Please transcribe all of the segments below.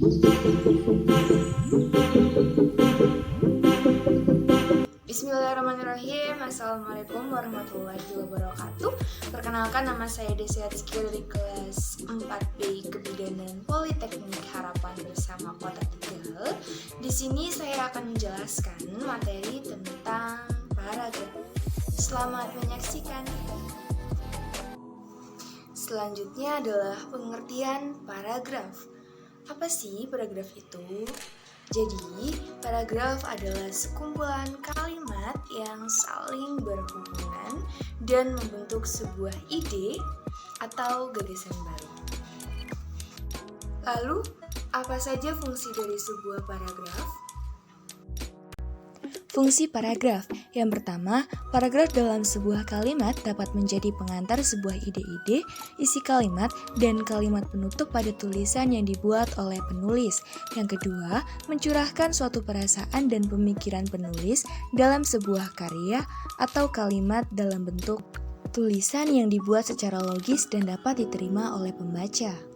Bismillahirrahmanirrahim. Assalamualaikum warahmatullahi wabarakatuh. Perkenalkan, nama saya Desia Rizky dari kelas 4B Kebidanan Politeknik Harapan bersama Kota Tegal. Di sini saya akan menjelaskan materi tentang paragraf. Selamat menyaksikan. Selanjutnya adalah pengertian paragraf. Apa sih paragraf itu? Jadi, paragraf adalah sekumpulan kalimat yang saling berhubungan dan membentuk sebuah ide atau gagasan baru. Lalu, apa saja fungsi dari sebuah paragraf? Fungsi paragraf. Yang pertama, paragraf dalam sebuah kalimat dapat menjadi pengantar sebuah ide-ide, isi kalimat, dan kalimat penutup pada tulisan yang dibuat oleh penulis. Yang kedua, mencurahkan suatu perasaan dan pemikiran penulis dalam sebuah karya atau kalimat dalam bentuk tulisan yang dibuat secara logis dan dapat diterima oleh pembaca.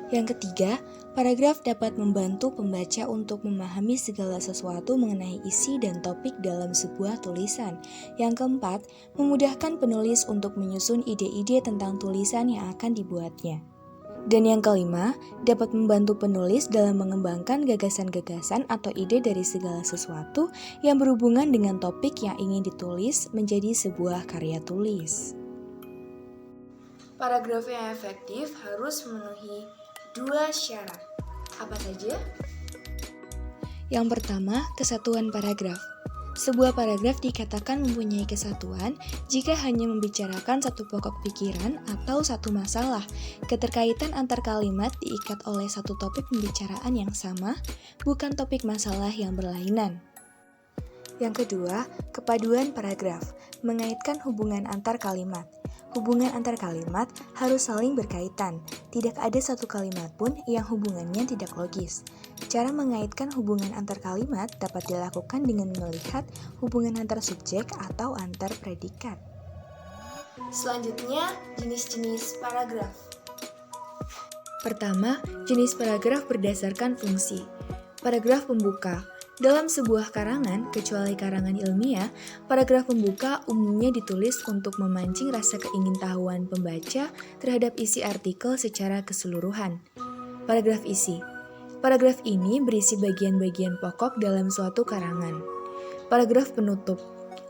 Yang ketiga, paragraf dapat membantu pembaca untuk memahami segala sesuatu mengenai isi dan topik dalam sebuah tulisan. Yang keempat, memudahkan penulis untuk menyusun ide-ide tentang tulisan yang akan dibuatnya. Dan yang kelima, dapat membantu penulis dalam mengembangkan gagasan-gagasan atau ide dari segala sesuatu yang berhubungan dengan topik yang ingin ditulis menjadi sebuah karya tulis. Paragraf yang efektif harus memenuhi 2 syarat. Apa saja? Yang pertama, kesatuan paragraf. Sebuah paragraf dikatakan mempunyai kesatuan jika hanya membicarakan satu pokok pikiran atau satu masalah. Keterkaitan antar kalimat diikat oleh satu topik pembicaraan yang sama, bukan topik masalah yang berlainan. Yang kedua, kepaduan paragraf, mengaitkan hubungan antar kalimat. Hubungan antar kalimat harus saling berkaitan. Tidak ada satu kalimat pun yang hubungannya tidak logis. Cara mengaitkan hubungan antar kalimat dapat dilakukan dengan melihat hubungan antar subjek atau antar predikat. Selanjutnya, jenis-jenis paragraf. Pertama, jenis paragraf berdasarkan fungsi. Paragraf pembuka. Dalam sebuah karangan, kecuali karangan ilmiah, paragraf pembuka umumnya ditulis untuk memancing rasa keingintahuan pembaca terhadap isi artikel secara keseluruhan. Paragraf isi. Paragraf ini berisi bagian-bagian pokok dalam suatu karangan. Paragraf penutup.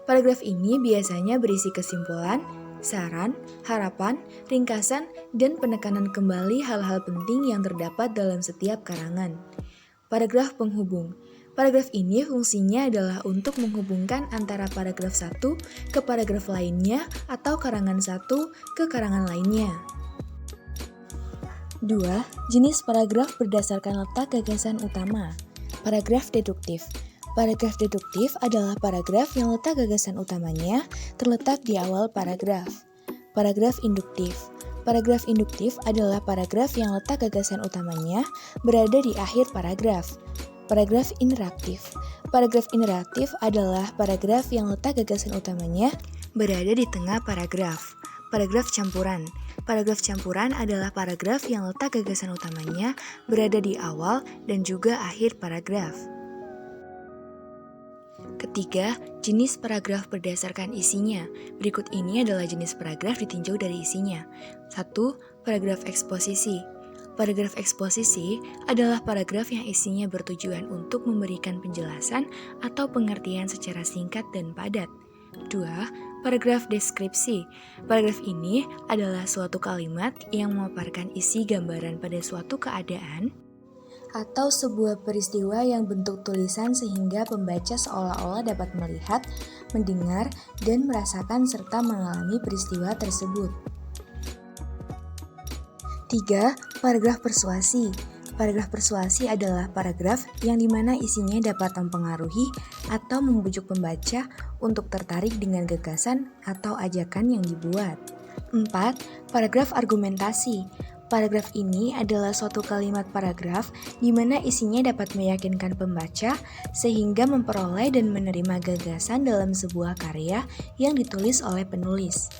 Paragraf ini biasanya berisi kesimpulan, saran, harapan, ringkasan, dan penekanan kembali hal-hal penting yang terdapat dalam setiap karangan. Paragraf penghubung. Paragraf ini fungsinya adalah untuk menghubungkan antara paragraf satu ke paragraf lainnya atau karangan satu ke karangan lainnya. 2. Jenis paragraf berdasarkan letak gagasan utama. Paragraf deduktif. Paragraf deduktif adalah paragraf yang letak gagasan utamanya terletak di awal paragraf. Paragraf induktif. Paragraf induktif adalah paragraf yang letak gagasan utamanya berada di akhir paragraf. Paragraf interaktif. Paragraf interaktif adalah paragraf yang letak gagasan utamanya berada di tengah paragraf. Paragraf campuran. Paragraf campuran adalah paragraf yang letak gagasan utamanya berada di awal dan juga akhir paragraf. Ketiga, jenis paragraf berdasarkan isinya. Berikut ini adalah jenis paragraf ditinjau dari isinya. 1. Paragraf eksposisi. Paragraf eksposisi adalah paragraf yang isinya bertujuan untuk memberikan penjelasan atau pengertian secara singkat dan padat. 2. Paragraf deskripsi. Paragraf ini adalah suatu kalimat yang memaparkan isi gambaran pada suatu keadaan atau sebuah peristiwa yang bentuk tulisan sehingga pembaca seolah-olah dapat melihat, mendengar, dan merasakan serta mengalami peristiwa tersebut. 3. Paragraf persuasi. Paragraf persuasi adalah paragraf yang dimana isinya dapat mempengaruhi atau membujuk pembaca untuk tertarik dengan gagasan atau ajakan yang dibuat. 4. Paragraf argumentasi. Paragraf ini adalah suatu kalimat paragraf di mana isinya dapat meyakinkan pembaca sehingga memperoleh dan menerima gagasan dalam sebuah karya yang ditulis oleh penulis.